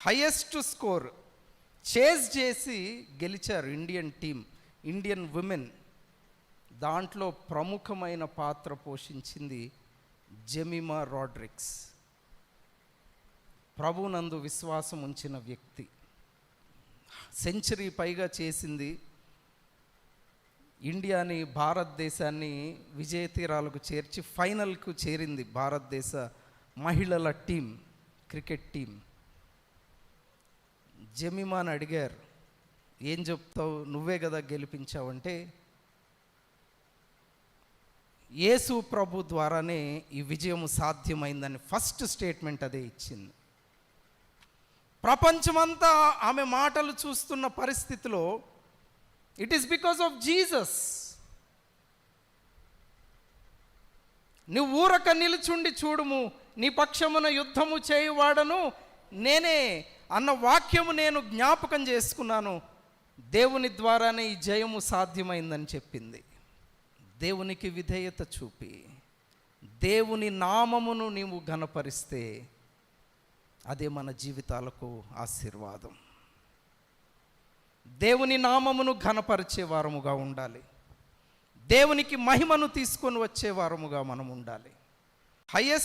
Highest score chase చేసి గెలిచారు Indian team, Indian women. దాంట్లో ప్రముఖమైన పాత్ర పోషించింది జెమిమా రాడ్రిక్స్. ప్రభునందు విశ్వాసం ఉంచిన వ్యక్తి, సెంచరీ పైగా చేసింది. ఇండియాని, భారతదేశాన్ని విజయ తీరాలకు చేర్చి ఫైనల్కు చేరింది భారతదేశ మహిళల టీం, క్రికెట్ టీం. జెమిమాని అడిగారు, ఏం చెప్తావు, నువ్వే కదా గెలిపించావంటే, యేసు ప్రభు ద్వారానే ఈ విజయం సాధ్యమైందని ఫస్ట్ స్టేట్మెంట్ అదే ఇచ్చింది. ప్రపంచమంతా ఆమె మాటలు చూస్తున్న పరిస్థితిలో it is because of Jesus. నువ్వు ఊరక నిలుచుండి చూడుము, నీ పక్షమున యుద్ధము చేయువాడను నేనే అన్న వాక్యము నేను జ్ఞాపకం చేసుకున్నాను. దేవుని ద్వారానే ఈ జయము సాధ్యమైందని చెప్పింది. దేవునికి విధేయత చూపి దేవుని నామమును నీవు ఘనపరిస్తే అదే మన జీవితాలకు ఆశీర్వాదం. దేవుని నామమును ఘనపరిచే వారముగా ఉండాలి. దేవునికి మహిమను తీసుకొని వచ్చే వారముగా మనం ఉండాలి. హైయెస్ట్